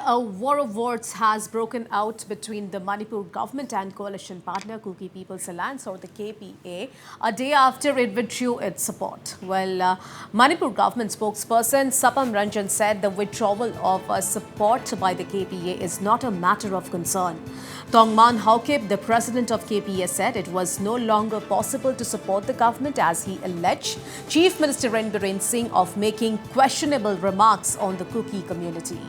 A war of words has broken out between the Manipur government and coalition partner Kuki People's Alliance, or the KPA, a day after it withdrew its support. Well, Manipur government spokesperson 𝗡𝗢𝗥𝗧𝗏 said the withdrawal of support by the KPA is not a matter of concern. 𝗡𝗢𝗥𝗧𝗏𝗘, the president of KPA, said it was no longer possible to support the government as he alleged Chief Minister 𝗟𝗜�10 of making questionable remarks on the Kuki community.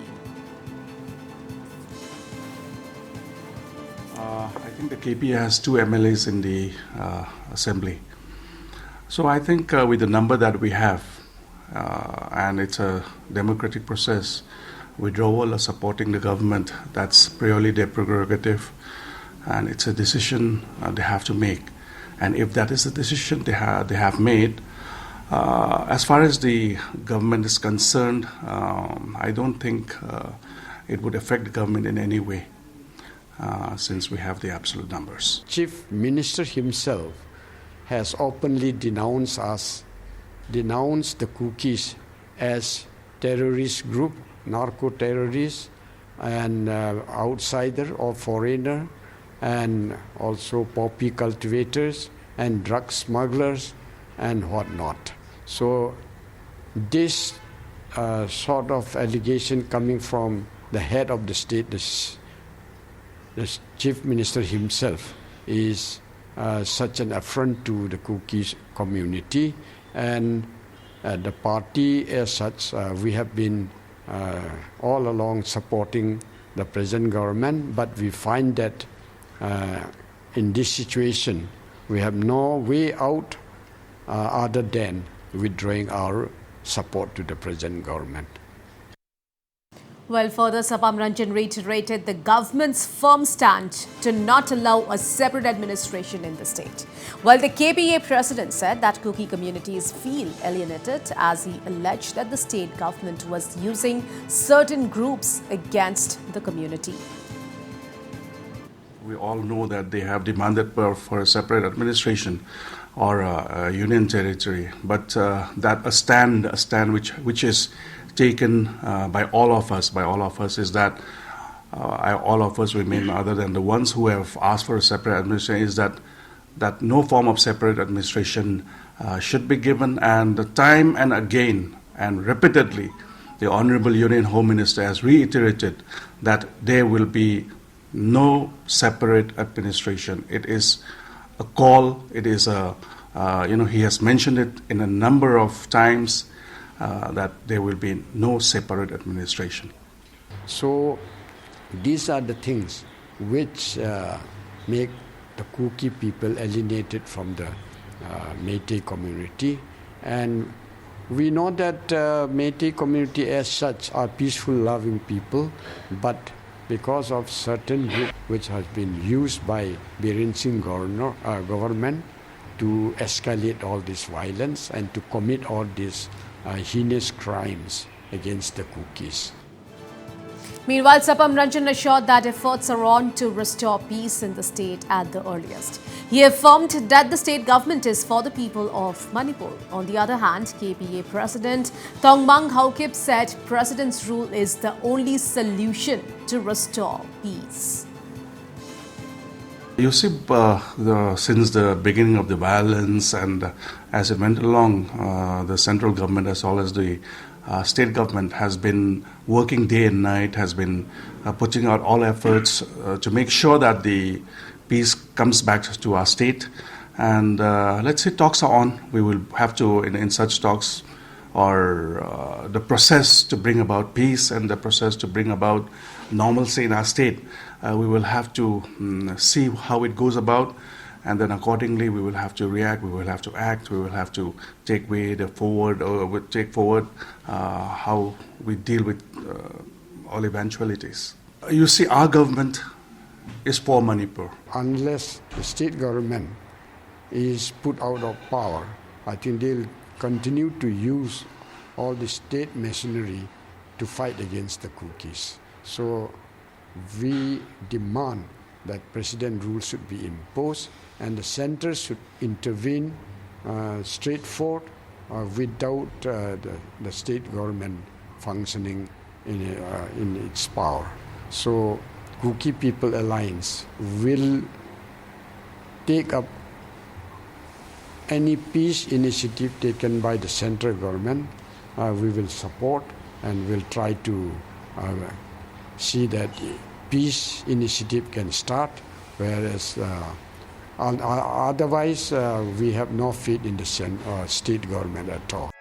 I think the KPA has 2 MLAs in the assembly. So I think with the number that we have, and it's a democratic process, withdrawal or supporting the government, that's purely their prerogative, and it's a decision they have to make. And if that is the decision they have made, as far as the government is concerned, I don't think it would affect the government in any way. Since we have the absolute numbers. Chief Minister himself has openly denounced the Kukis as terrorist group, narco-terrorists, and outsider or foreigner, and also poppy cultivators and drug smugglers and whatnot. So this sort of allegation coming from the head of the state, the Chief Minister himself, is such an affront to the Kuki community, and the party as such, we have been all along supporting the present government, but we find that in this situation we have no way out other than withdrawing our support to the present government. Well, further, 𝗡𝗢𝗥𝗧𝗏 reiterated the government's firm stand to not allow a separate administration in the state. While the KPA president said that Kuki communities feel alienated, as he alleged that the state government was using certain groups against the community. We all know that they have demanded for a separate administration or a union territory, but that a stand which is taken by all of us is that all of us remain, other than the ones who have asked for a separate administration, is that no form of separate administration should be given. And time and again and repeatedly, the Honorable Union Home Minister has reiterated that there will be no separate administration. It is a call. It is he has mentioned it in a number of times. That there will be no separate administration. So these are the things which make the Kuki people alienated from the Meitei community, and we know that Meitei community as such are peaceful, loving people, but because of certain group which has been used by 𝗟𝗡𝗙 government to escalate all this violence and to commit all these heinous crimes against the Kukis. Meanwhile, 𝗡𝗢𝗥𝗧𝗏 assured that efforts are on to restore peace in the state at the earliest. He affirmed that the state government is for the people of Manipur. On the other hand, KPA President 𝗡𝗢𝗥𝗧𝗏𝗘 said President's rule is the only solution to restore peace. You see, since the beginning of the violence and as it went along, the central government as well as the state government has been working day and night, has been putting out all efforts to make sure that the peace comes back to our state. And let's say talks are on. We will have to, in such talks, or the process to bring about peace and the process to bring about normalcy in our state, we will have to see how it goes about, and then accordingly we will have to react, we will have to act, we will have to take forward how we deal with all eventualities. You see, our government is for Manipur. Unless the state government is put out of power, I think they'll continue to use all the state machinery to fight against the Kukis. So we demand that president rule should be imposed and the center should intervene straightforward without the state government functioning in its power. So Kuki People Alliance will take up any peace initiative taken by the central government. We will support and will try to see that peace initiative can start, whereas otherwise we have no faith in the state government at all.